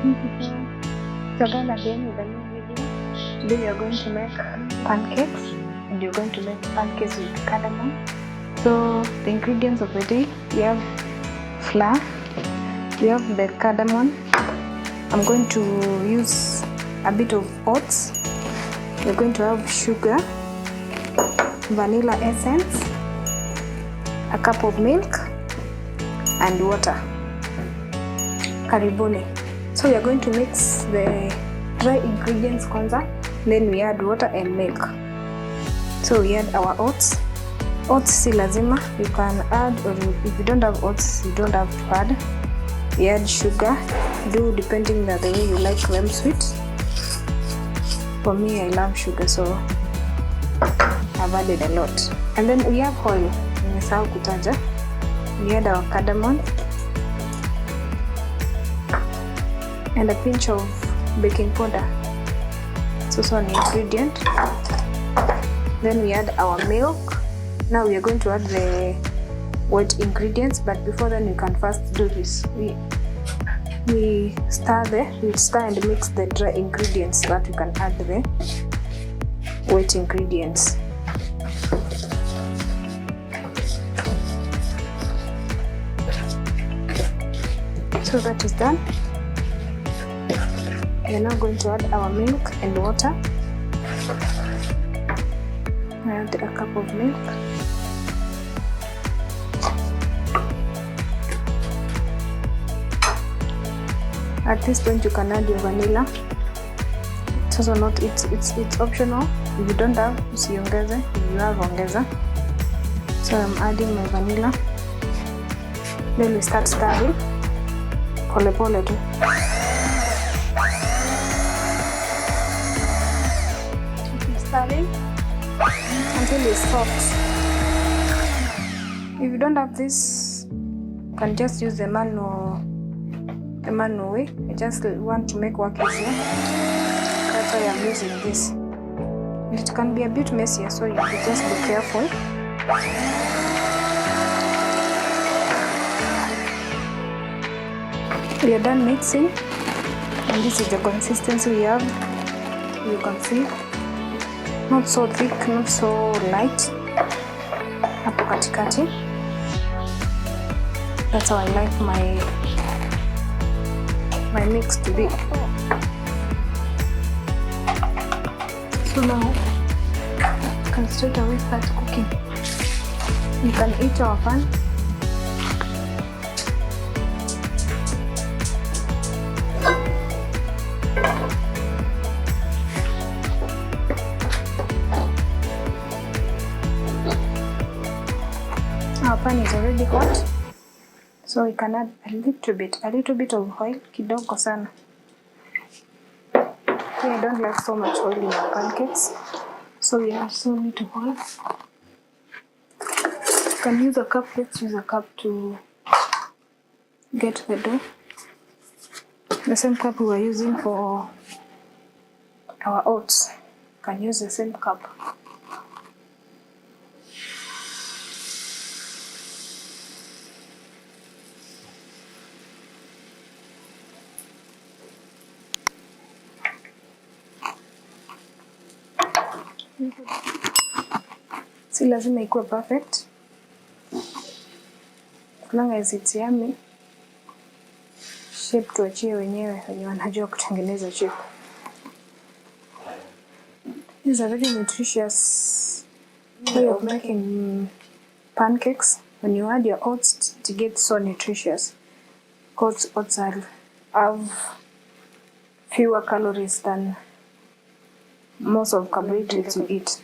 So guys, again with a new video. Today we are going to make pancakes, and you're going to make pancakes with cardamom. So the ingredients of the day, we have flour, we have the cardamom. I'm going to use a bit of oats. We're going to have sugar, vanilla essence, a cup of milk, and water. Karibuni. So we are going to mix the dry ingredients kwanza, then we add water and milk. So we add our oats. Oats si lazima, you can add, or if you don't have oats, you don't have to add. We add sugar, do depending on the way you like them sweet. For me, I love sugar, so I've added a lot. And then we have oil. Nimesahau kutaja. We add our cardamom and a pinch of baking powder. It's also an ingredient. Then we add our milk. Now we are going to add the wet ingredients, but before then you can first do this. We stir and mix the dry ingredients so that you can add the wet ingredients. So that is done. We are now going to add our milk and water. I add a cup of milk. At this point you can add your vanilla. It's also not, it's optional. If you don't have, usiongeze. If you have, ongeza. So I'm adding my vanilla. Then we start stirring. Pole pole tu. Stirring until it's soft. If you don't have this, you can just use the manual way. I just want to make work easier. That's why I'm using this. It can be a bit messier, so you should just be careful. We are done mixing, and this is the consistency we have. You can see, not so thick, not so light, hapo katikati. That's how I like my mix to be. So now you can straight away start cooking. You can heat our pan. Our pan is already hot, so we can add a little bit of oil, kidogo sana. I don't like so much oil in our pancakes, so we add so little oil. You can use a cup. Let's use a cup to get the dough. The same cup we were using for our oats. You can use the same cup. Si lazima ikuwe perfect, as long as it's yummy. Shape tuachie wenyewe wenye wanajua kutengeneza shape. This is a very nutritious way of making pancakes. When you add your oats, it gets so nutritious, because oats have fewer calories than most of carbohydrates you eat.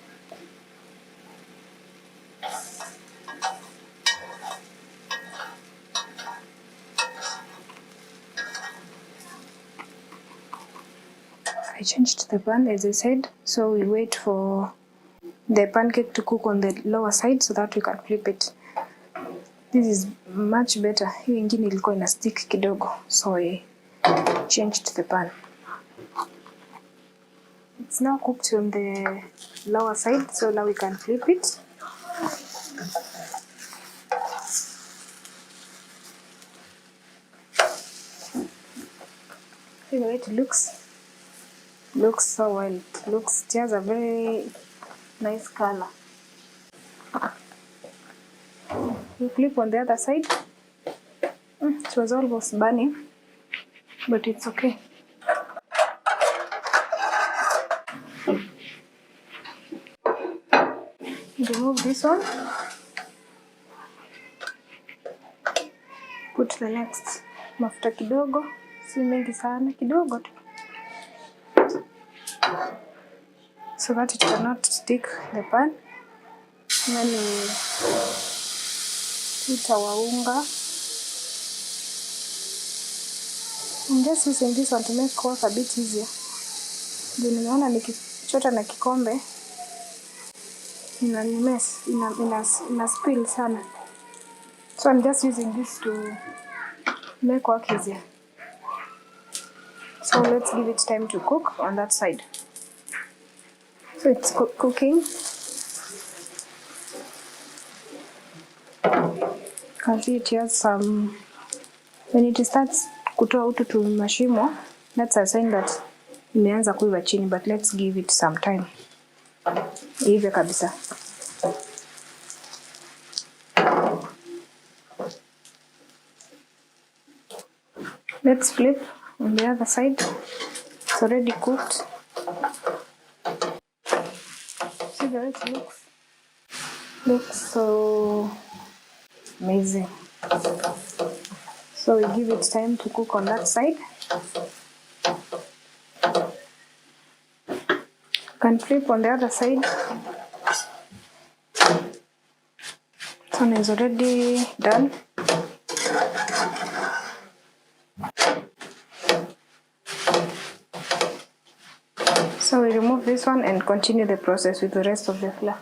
I changed the pan as I said, so we wait for the pancake to cook on the lower side so that we can flip it. This is much better. Hiyo ingine ilikuwa ina stick kidogo, so I changed the pan. It's now cooked on the lower side, so now we can flip it. See the way it looks. Looks so well. It has a very nice color. You flip on the other side. It was almost burning, but it's okay. Remove this one. Put the next mafuta kidogo, si mengi sana, kidogo tu, so that it cannot stick the pan. Then we put our unga. I'm just using this one to make work a bit easier. Ndio nimeona nikichota na kikombe ina spill sana. So I'm just using this to make work easier. So let's give it time to cook on that side. So it's cooking. You can see it has some, when it starts kutoa utu mashimo, that's a sign that imeanza kuiva chini, but let's give it some time. Ive kabisa. Let's flip on the other side. It's already cooked. See the way it looks. Looks so amazing. So we give it time to cook on that side. You can flip on the other side. This one is already done. So we remove this one and continue the process with the rest of the flour.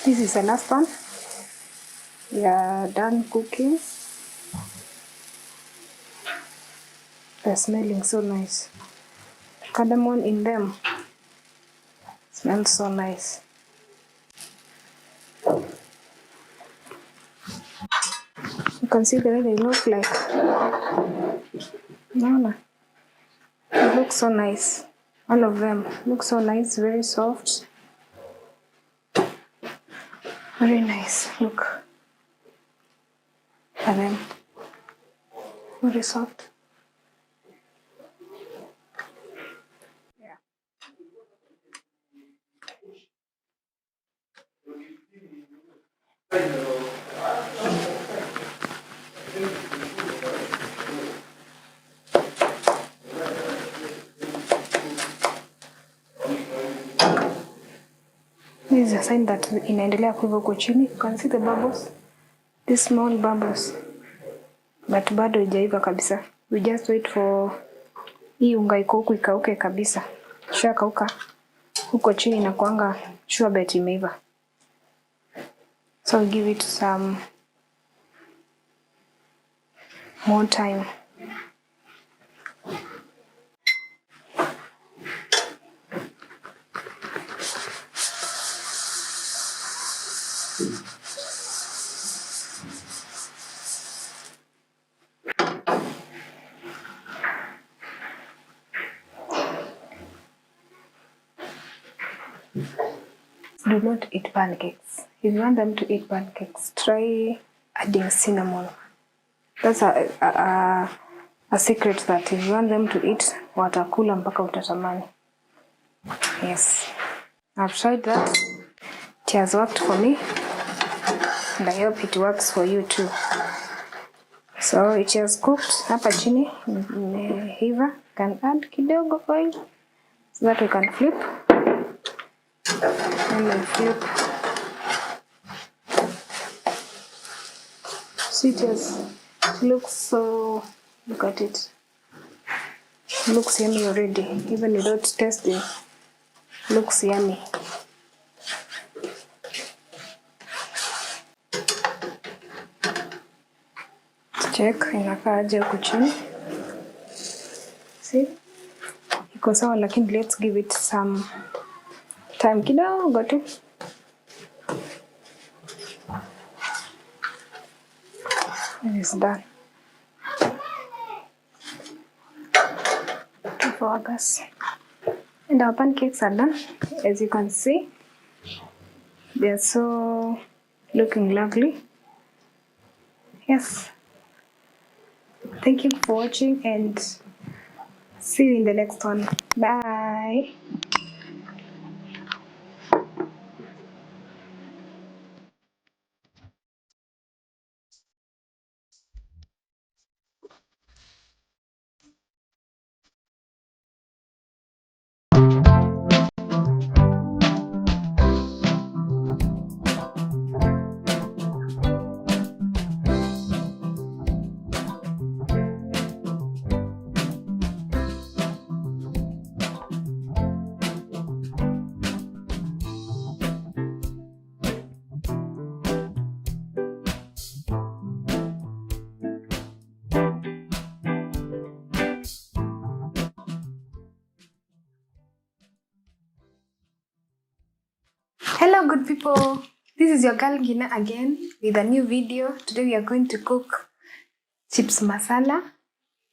This is the last one. We are done cooking. They're smelling so nice. Cardamom in them. Smells so nice. You can see the way they look like. No. It looks so nice. All of them look so nice, very soft. Very nice. Look at them. Very soft. Yeah. This is a sign that inaendelea kuiva huko chini. You can see the bubbles. These small bubbles. But bado haijaiva kabisa. We just wait for hii unga iko huku ikauke kabisa. Kisha kauka huko chini na kuanga sure bet imeiva. So we give it some more time. Do not eat pancakes. If you want them to eat pancakes, try adding cinnamon. That's a secret that if you want them to eat, watakula mpaka utatamani. Yes. I've tried that. It has worked for me. And I hope it works for you too. So it has cooked. Hapa chini imeiva. Can add kidogo oil so that we can flip. And then flip. See, it looks so, look at it. It looks yummy already. Even without tasting, looks yummy. Check inakaa aje huku chini. See? Iko sawa, lakini let's give it some time kidogo tu. It is done. for others. And our pancakes are done. As you can see, they're so looking lovely. Yes. Thank you for watching and see you in the next one. Bye. Hello good people, this is your girl Gina again with a new video. Today we are going to cook chips masala.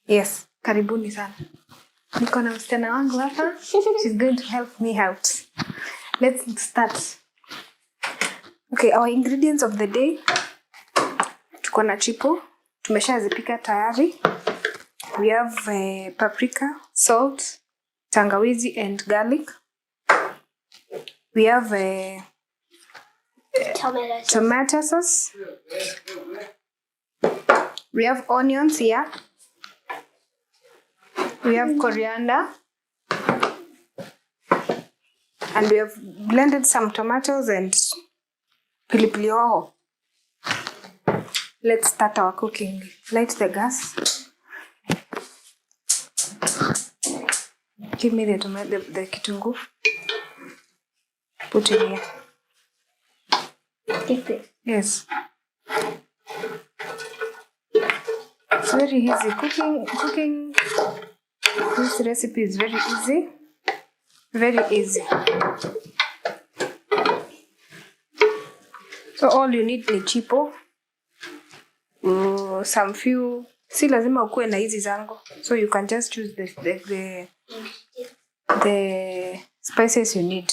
Yes, karibuni sana. Niko na msichana wangu hapa. She's going to help me out. Let's start. Okay, our ingredients of the day. Tuko na chipo, tumeshazipika tayari. We have paprika, salt, tangawizi and garlic. We have tomato sauce. We have onions here. We have coriander. And we have blended some tomatoes and pilipili hoho. Let's start our cooking. Light the gas. Give me the tomato, the kitunguu. Put it here. Take it. Yes. It's very easy. Cooking this recipe is very easy. Very easy. So all you need ni chipo. Some few. Si lazima ukue na hizi zango. So you can just choose the spices you need.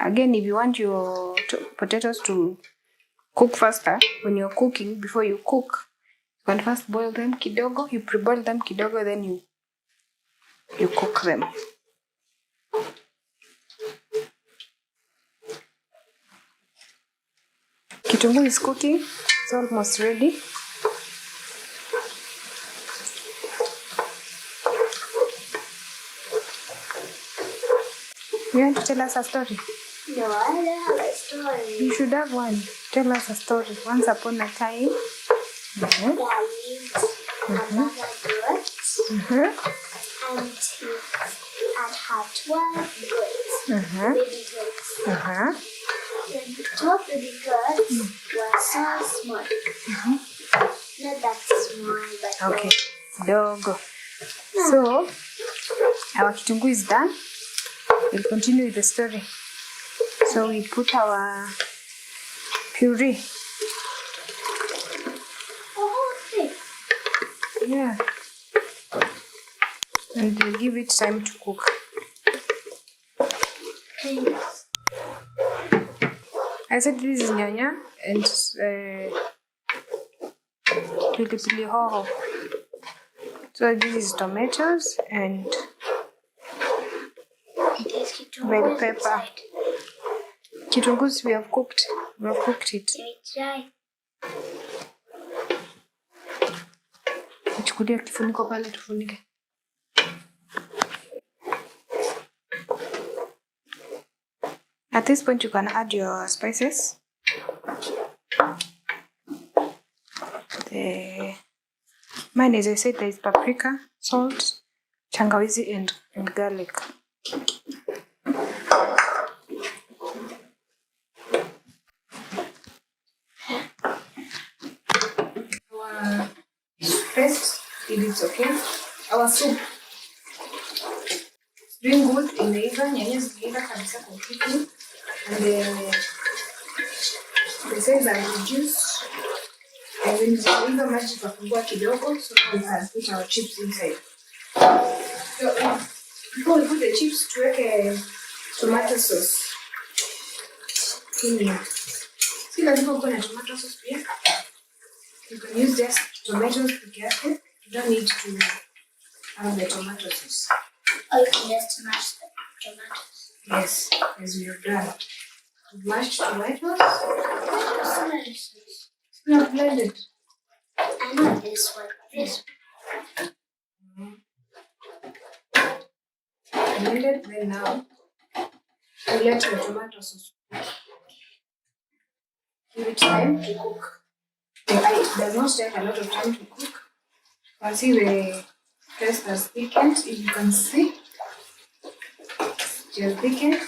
Again, if you want your potatoes to cook faster, when you're cooking, before you cook, you can first boil them kidogo, you pre-boil them kidogo, then you cook them. Kitunguu is cooking, it's almost ready. You want to tell us a story? No, I don't have a story. You should have one. Tell us a story. Once upon a time. There lived another goat, and he had 12 goats, baby goats. The 12 baby goats were so small. Not that small, but okay. Dogo. So, our kitunguu is done. We'll continue with the story. So we put our puree. Yeah. And we'll give it time to cook. I said this is nyanya and pilipili hoho. So this is tomatoes and bell pepper. Kitunguu we have cooked. We have cooked it. Chukulia kifuniko pale tufunike. At this point you can add your spices. Mine, as I said, there is paprika, salt, tangawizi and garlic. First, it is okay. Our soup is doing good. Imeiva, nyanya zimeiva kabisa completely. And the size are reduced. And then hizo maji tutafungua kidogo so we can put our chips inside. So before we put the chips, tuweke tomato sauce. Si lazima uwe na tomato sauce pia. You can use just tomatoes peke yake. You don't need to have the tomato sauce. Or you can just mash the tomatoes. Yes, as we have done. Mashed tomatoes. Tomatoes. It's not blended. I know this one. This Blended, then now we let the tomato sauce cook. Give it time to cook. It does not take a lot of time to cook. You can see the taste has thickened. If you can see, it has thickened.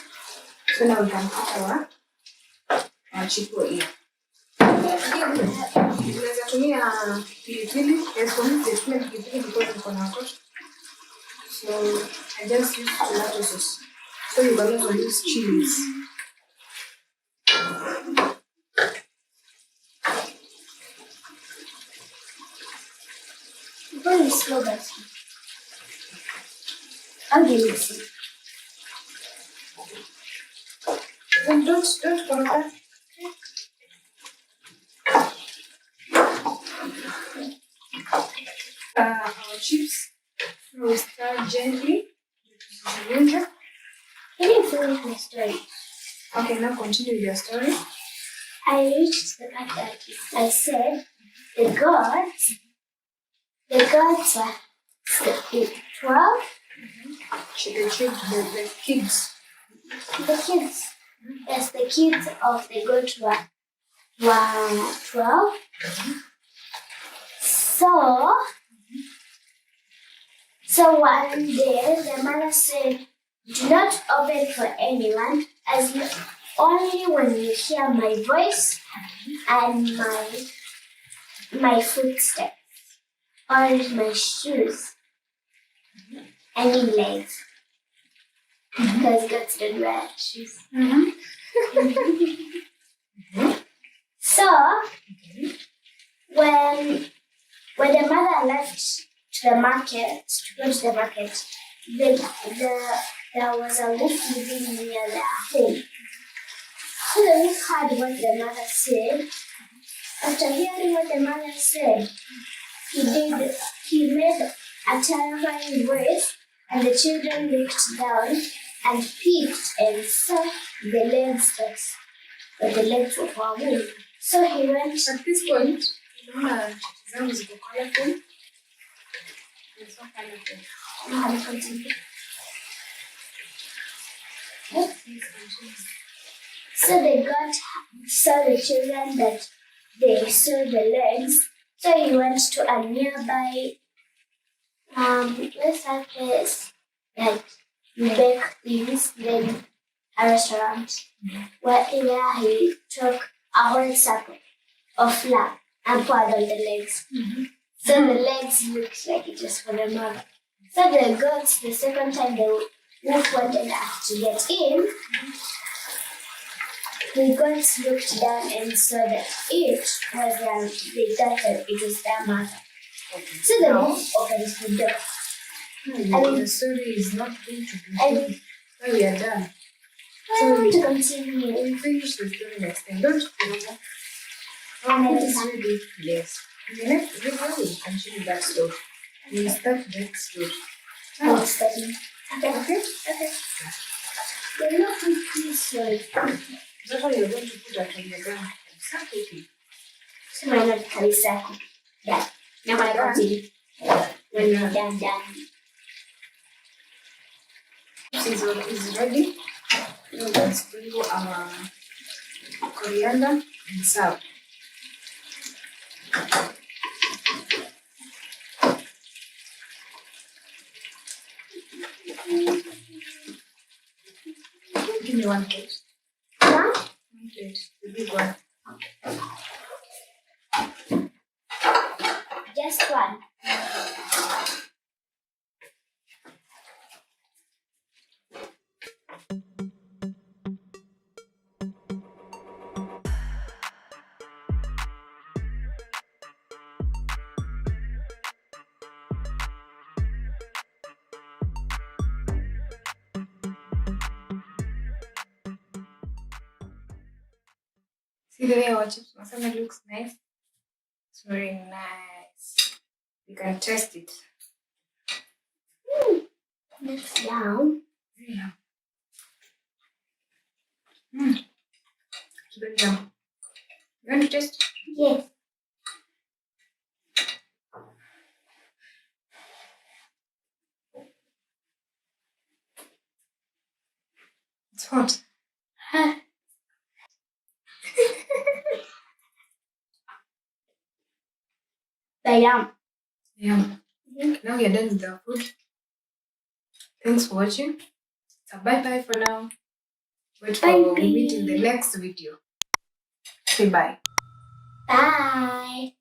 So now we can put our chipo here. Unaweza tumia pilipili. Yes, for me, they tumia pilipili because it's on our cost. So I just use tomato sauce. So you can also use chilies. very slow, but I'll give it some. Then don't forget. Our chips. We start gently. Can you finish my story? Okay, now continue with your story. I reached the part that I said the gods were 12. The kids. The kids. Yes, the kids of the goat were 12. So one day the mother said, "Do not open for anyone, as only when you hear my voice and my footsteps or my shoes. I mean legs, because goats don't wear shoes." So when the mother left to go to the market, there was a wolf living near their home. So the wolf heard what the mother said. After hearing what the mother said, he made a terrifying voice, and the children looked down and peeked and saw the legs of the legs of our wolf. So he went. At this point, exams is colorful. It's so colorful. So they saw the children that they saw the legs. So he went to a nearby what's that place? Like bake things, then a restaurant where he took a whole circle of flour and poured on the legs. So the legs looked like it was for the mother. So the goats, the second time the wolf wanted us to get in, the goats looked down and saw that they thought that it was their mother. So the wolf opened the door. The story is not going to be good. We are done. I want to continue. We'll finish the story next time. Don't forget. Yes. In the next video, we'll continue that story. We'll start that story. I'm studying. Okay? You're not completely sorry. That's why you're going to put that on your ground. Exactly. So why not Kalisako? Yeah. Now I continue. When you're done. This is ready. Now let's sprinkle our coriander and serve. Give me one plate. Huh? One plate, the big one. Just one. See the way our chips masala looks nice? It's very nice. You can taste it. That's yum. Yeah. Mm. It's very yum. You want to taste? Yes. It's hot. The yum. Yum. Now we are done with our food. Thanks for watching. So bye for now. Wait for Bye. we meet in the next video. Say bye. Bye.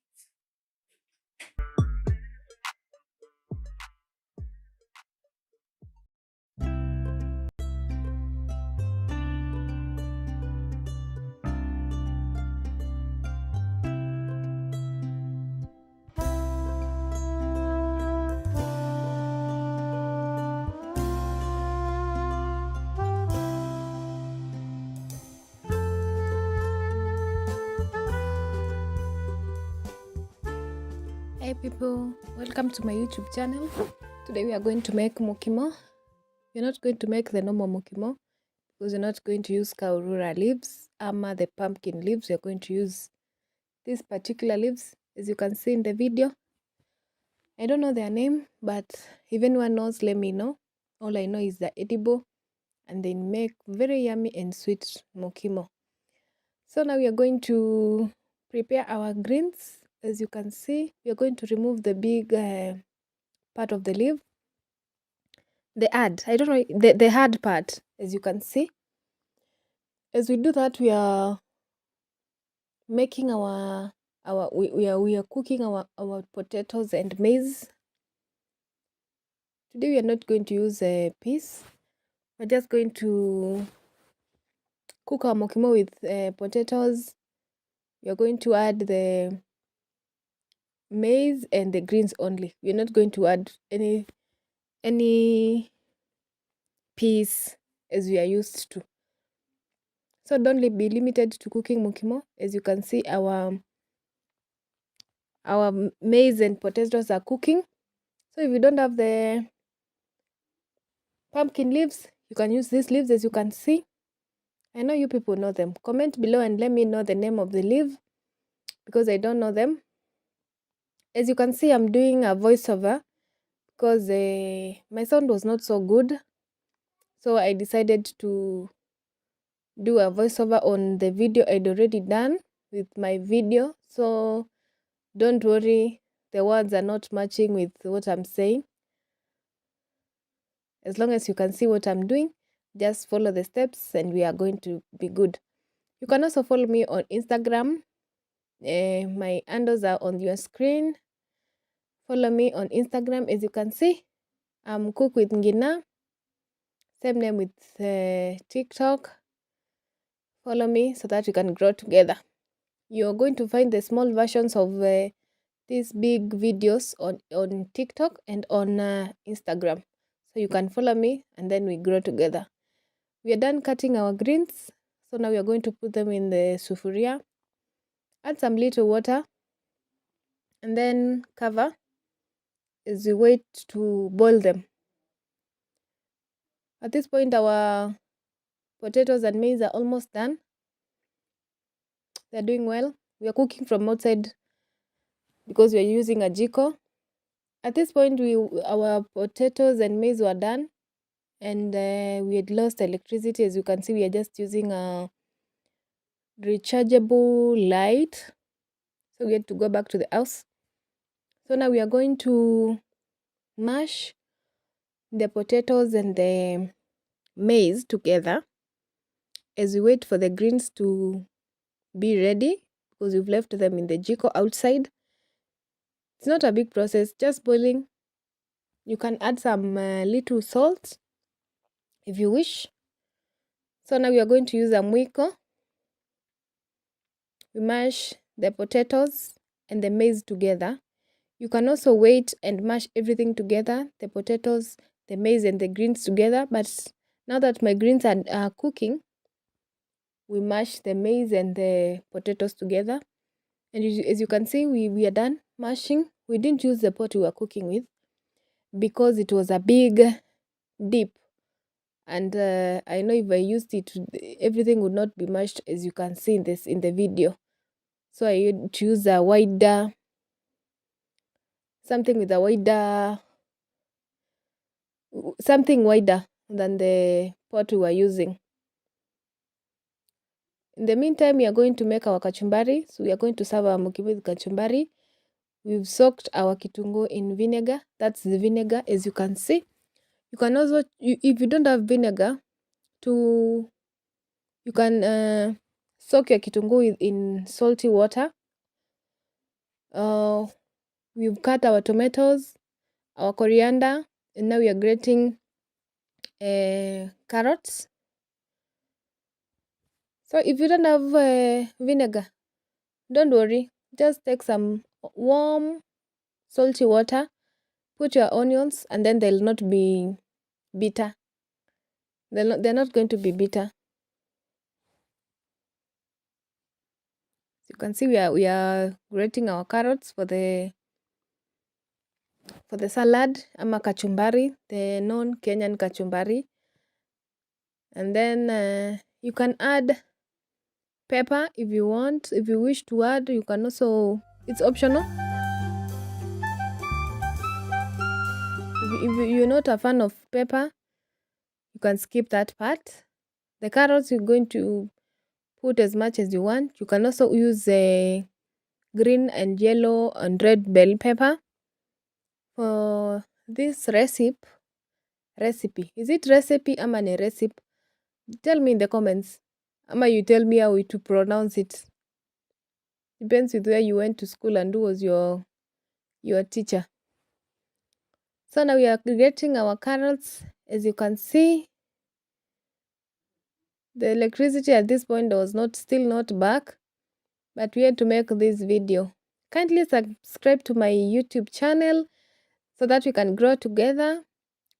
Hey people, welcome to my YouTube channel. Today we are going to make mukimo. We're not going to make the normal mukimo because we're not going to use kaurura leaves ama the pumpkin leaves. We're going to use these particular leaves, as you can see in the video. I don't know their name, but if anyone knows, let me know. All I know is they're edible and they make very yummy and sweet mukimo. So now we are going to prepare our greens. As you can see, we are going to remove the big part of the leaf, the hard part, as you can see. As we do that, we are making we are cooking our potatoes and maize. Today we are not going to use peas. We're just going to cook our mokimo with potatoes. We are going to add the maize and the greens only. We're not going to add any peas as we are used to. So don't be limited to cooking mukimo. As you can see, our maize and potatoes are cooking. So if you don't have the pumpkin leaves, you can use these leaves. As you can see, I know you people know them. Comment below and let me know the name of the leaf because I don't know them. As you can see, I'm doing a voiceover because my sound was not so good, so I decided to do a voiceover on the video I'd already done with my video. So don't worry, the words are not matching with what I'm saying. As long as you can see what I'm doing, just follow the steps and we are going to be good. You can also follow me on Instagram. My handles are on your screen. Follow me on Instagram. As you can see, I'm Cook with Ngina. Same name with TikTok. Follow me so that we can grow together. You're going to find the small versions of these big videos on TikTok and on Instagram. So you can follow me and then we grow together. We are done cutting our greens. So now we are going to put them in the sufuria. Add some little water and then cover as we wait to boil them. At this point, our potatoes and maize are almost done. They're doing well. We are cooking from outside because we are using a jiko. At this point, our potatoes and maize were done and we had lost electricity. As you can see, we are just using a rechargeable light. So we had to go back to the house. So now we are going to mash the potatoes and the maize together as we wait for the greens to be ready because we've left them in the jiko outside. It's not a big process, just boiling. You can add some little salt if you wish. So now we are going to use a mwiko. We mash the potatoes and the maize together. You can also wait and mash everything together, the potatoes, the maize and the greens together. But now that my greens are cooking, we mashed the maize and the potatoes together. And as you can see, we are done mashing. We didn't use the pot we were cooking with because it was a big dip. And I know if I used it, everything would not be mashed, as you can see in the video. So I choose a wider, something wider than the pot we were using. In the meantime, we are going to make our kachumbari. So we are going to serve our mukimo with kachumbari. We've soaked our kitunguu in vinegar. That's the vinegar, as you can see. You can also, if you don't have vinegar, you can soak your kitunguu in salty water. We've cut our tomatoes, our coriander, and now we are grating carrots. So if you don't have vinegar, don't worry. Just take some warm salty water, put your onions, and then they'll not be bitter. They're not going to be bitter. You can see we are grating our carrots for the salad, ama kachumbari, the non-Kenyan kachumbari. And then you can add pepper if you want. If you wish to add, you can also, it's optional. If you're not a fan of pepper, you can skip that part. The carrots, you're going to put as much as you want. You can also use green and yellow and red bell pepper. For this recipe, is it recipe ama ni recipe? Tell me in the comments. Ama you tell me how to pronounce it. Depends with where you went to school and who was your teacher. So now we are grating our carrots. As you can see, the electricity at this point was still not back, but we had to make this video. Kindly subscribe to my YouTube channel so that we can grow together.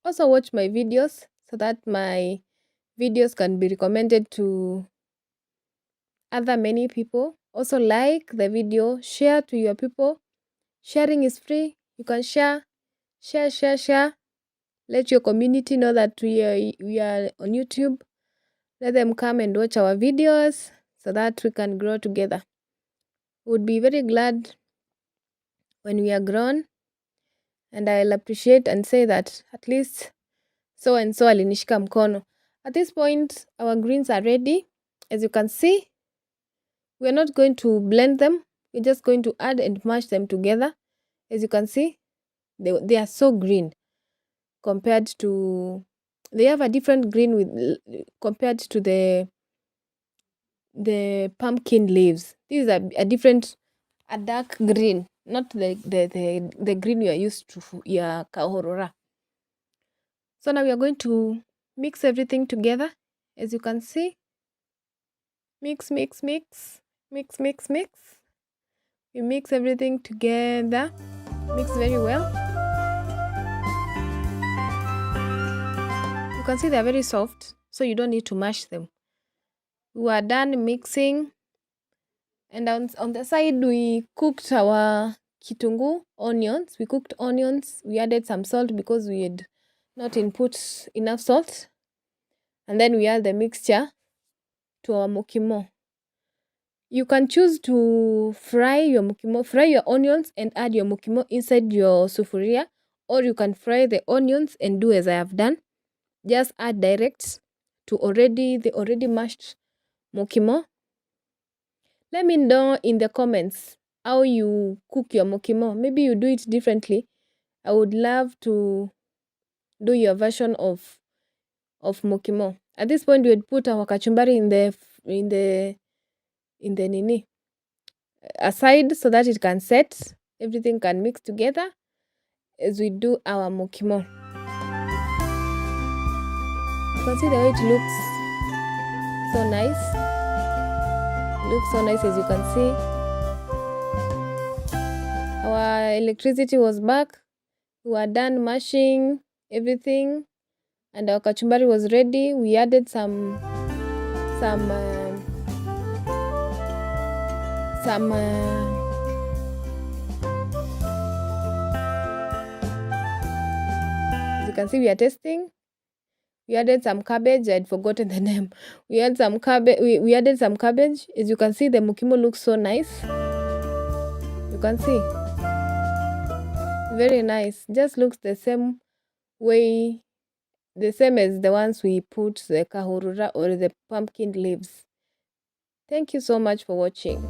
Also watch my videos so that my videos can be recommended to other many people. Also like the video, share to your people. Sharing is free. You can share. Let your community know that we are on YouTube. Let them come and watch our videos so that we can grow together. Would be very glad when we are grown, and I'll appreciate and say that at least so and so alinishika mkono. At this point, our greens are ready. As you can see, we're not going to blend them. We're just going to add and mash them together. As you can see, they are so green compared to, they have a different green compared to the pumpkin leaves. These are a dark green, not the green you are used to, ya kahorora. So now we are going to mix everything together. As you can see, mix. We mix everything together. Mix very well. You can see they are very soft, so you don't need to mash them. We are done mixing, and on the side we cooked our kitunguu, onions. We cooked onions. We added some salt because we had not input enough salt, and then we add the mixture to our mukimo. You can choose to fry your onions and add your mukimo inside your sufuria, or you can fry the onions and do as I have done. Just add direct to the already mashed mukimo. Let me know in the comments how you cook your mukimo. Maybe you do it differently. I would love to do your version of mukimo. At this point, we would put our kachumbari in the nini aside so that it can set. Everything can mix together as we do our mukimo. You can see the way it looks so nice. It looks so nice, as you can see. Our electricity was back. We were done mashing everything, and our kachumbari was ready. We added some some as you can see, we are testing. We added some cabbage. I'd forgotten the name. We added some cabbage. We added some cabbage. As you can see, the mukimo looks so nice. You can see, very nice. Just looks the same way, the same as the ones we put the kahurura or the pumpkin leaves. Thank you so much for watching.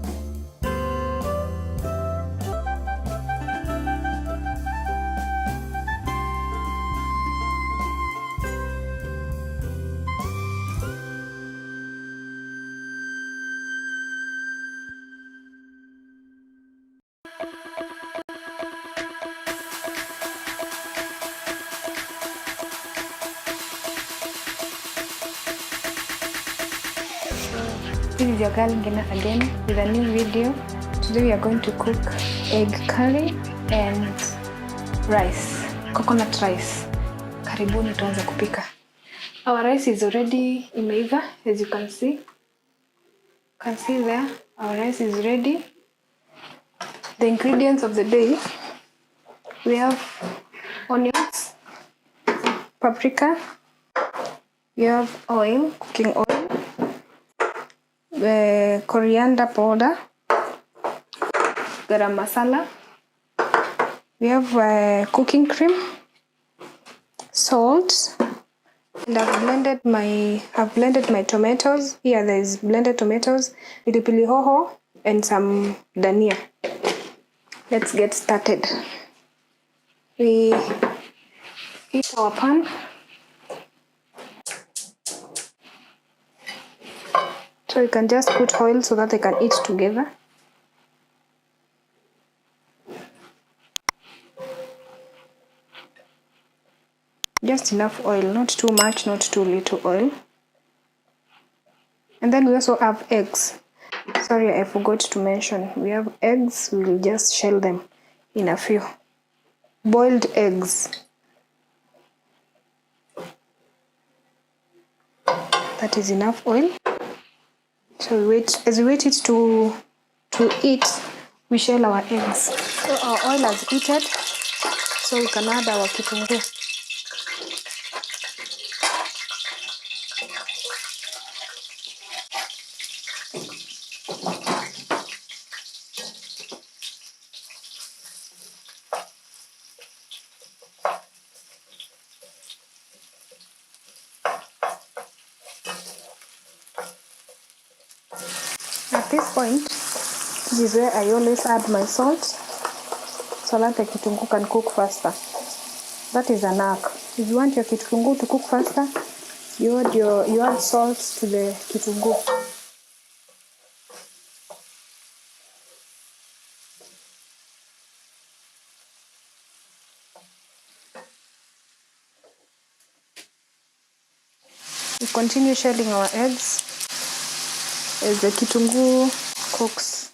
This is your girl Ngina again with a new video. Today we are going to cook egg curry and rice, coconut rice. Karibuni tuanze kupika. Our rice is already imeiva, as you can see. Can see there, our rice is ready. The ingredients of the day, we have onions, paprika, we have oil, cooking oil, coriander powder, garam masala, we have cooking cream, salt, and I've blended my tomatoes. Here there is blended tomatoes, pilipili hoho, and some dania. Let's get started. We heat our pan. So you can just put oil so that they can eat together. Just enough oil, not too much, not too little oil. And then we also have eggs. Sorry, I forgot to mention. We have eggs, we'll just shell them in a few. Boiled eggs. That is enough oil. So as we wait it to eat, we shell our eggs. So our oil has heated, so we can add our kitunguu. At this point, this is where I always add my salt so that the kitunguu can cook faster. That is a knack. If you want your kitunguu to cook faster, you add salt to the kitunguu. We continue shelling our eggs as the kitunguu cooks.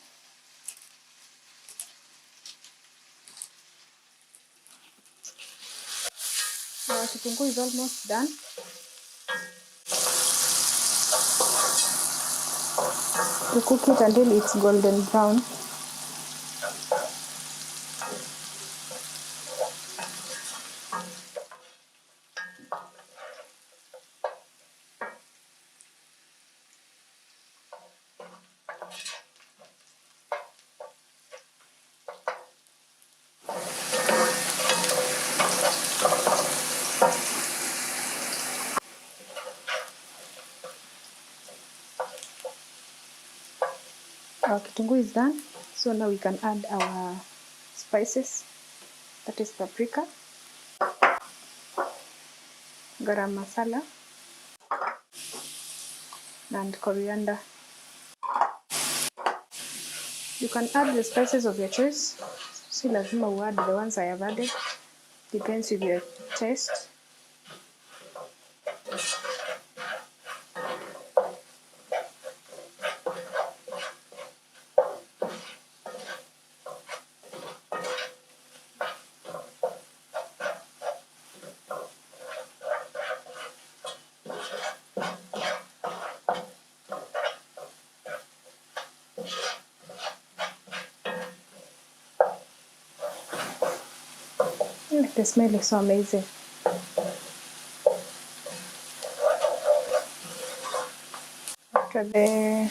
Our kitunguu is almost done. We cook it until it's golden brown. Our kitunguu is done, so now we can add our spices. That is paprika, garam masala, and coriander. You can add the spices of your choice. Si lazima you add the ones I have added. Depends with your taste. The smell is so amazing. After the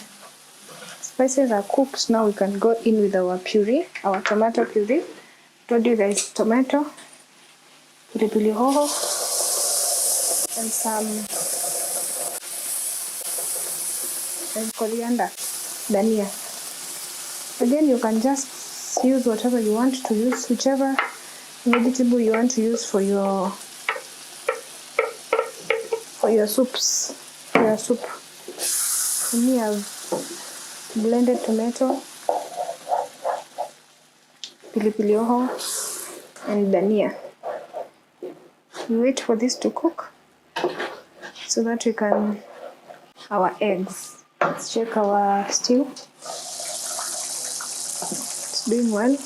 spices are cooked, now we can go in with our puree, our tomato puree. Told you guys, tomato, pilipili hoho, and some coriander, dania. Again, you can just use whatever you want to use, whichever vegetable you want to use for your soups, for your soup. For me, I've blended tomato, pilipili hoho, and dania. We wait for this to cook so that we can our eggs. Let's check our stew. It's doing well.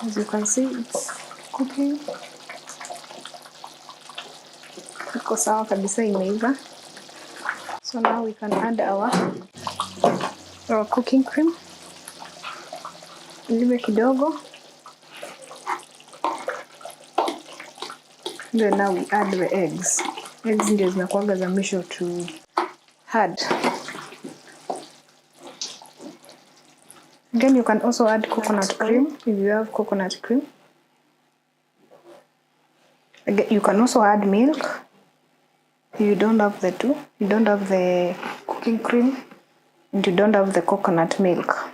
As you can see, it's cooking. Iko sawa kabisa, imeiva. So now we can add our cooking cream. Liwe kidogo. Then now we add the eggs. Eggs ndio zinakuwaga za mwisho to add. Again, you can also add coconut cream if you have coconut cream. Again, you can also add milk if you don't have the two. You don't have the cooking cream and you don't have the coconut milk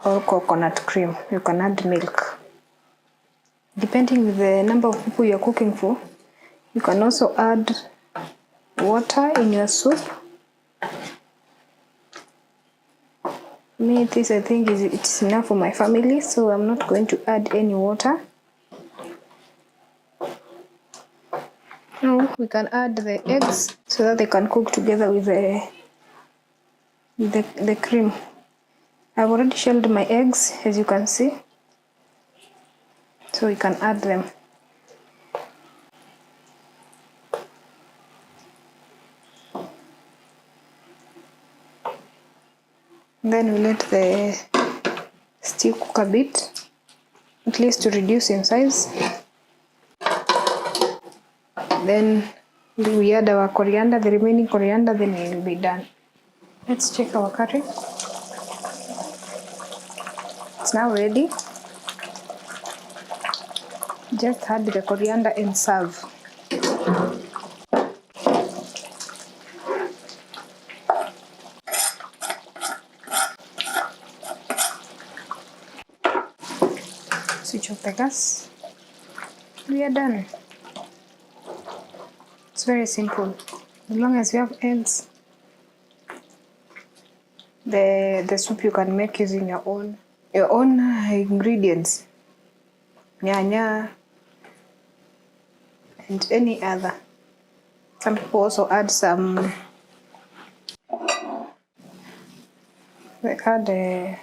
or coconut cream. You can add milk. Depending on the number of people you're cooking for, you can also add water in your soup. Me, this I think it's enough for my family, so I'm not going to add any water. Now we can add the eggs so that they can cook together with the cream. I've already shelled my eggs, as you can see, so we can add them. Then we let the stew cook a bit, at least to reduce in size. Then we add our coriander, the remaining coriander, then it will be done. Let's check our curry. It's now ready. Just add the coriander and serve. Switch off the gas. We are done. It's very simple. As long as you have eggs, the soup you can make using your own ingredients, nyanya and any other. Some people also add some. They add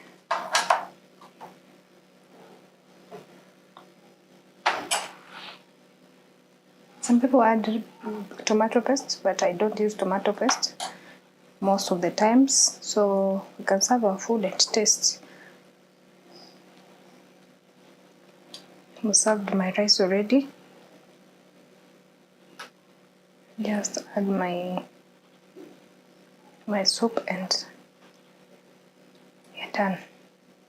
some people add tomato paste, but I don't use tomato paste most of the times, so we can serve our food and taste. I served my rice already. Just add my soup and you're done.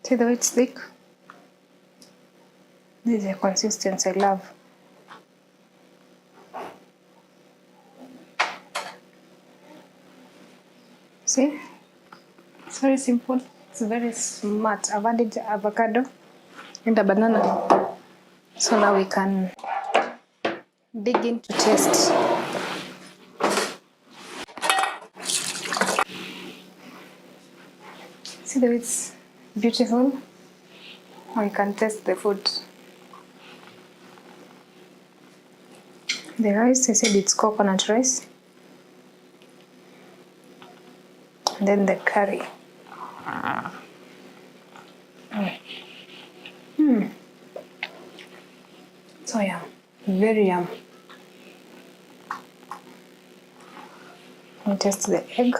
See the way it's thick? This is the consistency I love. See? It's very simple. It's very smart. I've added avocado and a banana. So now we can dig into taste. See the way it's beautiful? Now you can taste the food. The rice, I said it's coconut rice. And then the curry. So yum, very yum. And taste the egg.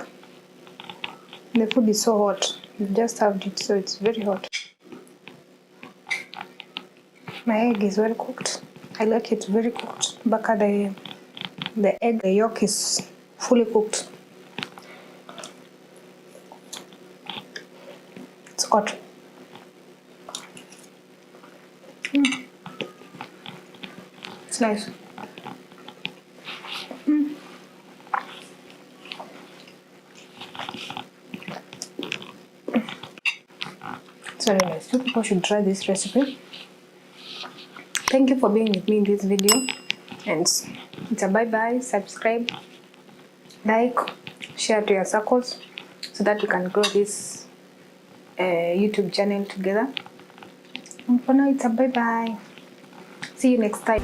The food is so hot. You just have it, so it's very hot. My egg is well cooked. I like it very cooked. Baka the egg, the yolk is fully cooked. It's hot. It's nice. It's very nice. You people should try this recipe. Thank you for being with me in this video. And it's a bye-bye. Subscribe, like, share to your circles so that we can grow this YouTube channel together. And for now, it's a bye-bye. See you next time.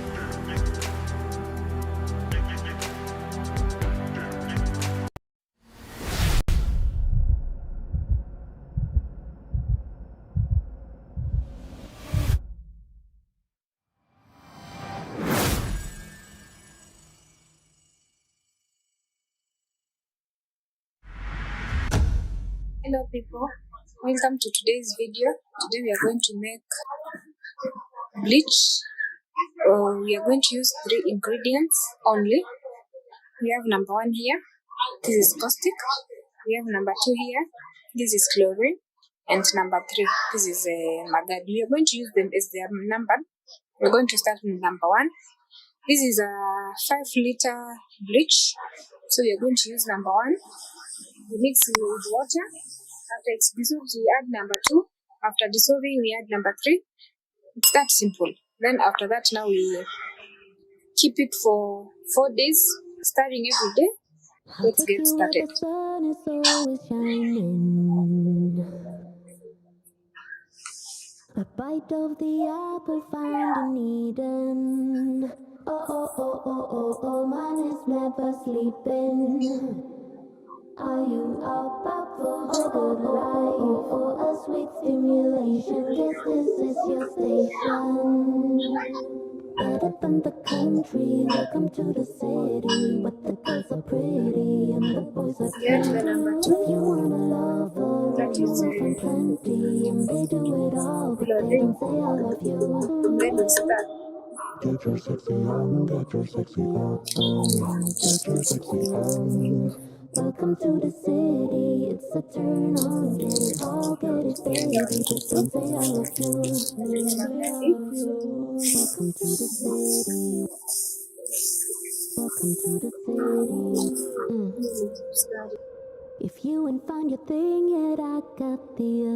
Hello people, welcome to today's video. Today we are going to make bleach. We are going to use 3 ingredients only. We have number 1 here, this is caustic. We have number 2 here, this is chlorine. And number 3, this is magadi. We are going to use them as they are numbered. We're going to start with number 1. This is a 5-liter bleach. So we are going to use number 1. We mix it with water. After it's dissolved, we add number 2. After dissolving, we add number 3. It's that simple. Then after that, now we keep it for 4 days, starting every day. Let's get started. The sun is always shining. A bite of the apple found in Eden. Oh, oh, oh, oh, oh, oh, man is never sleeping. Are you up for a good life or a sweet stimulation? Guess this is your station. Better than the country, welcome to the city. But the girls are pretty and the boys are Get cute. the number If 2. you want a lover, That you is will find plenty. And they do it all, but they chlorine. don't say I love you. And then we start. Get your sexy on, get your sexy on, get your sexy on. Welcome to the city, it's a turn on. Get it all, get it baby, but don't say I love you. Welcome to the city. Welcome to the city. If you ain't found your thing yet, I got the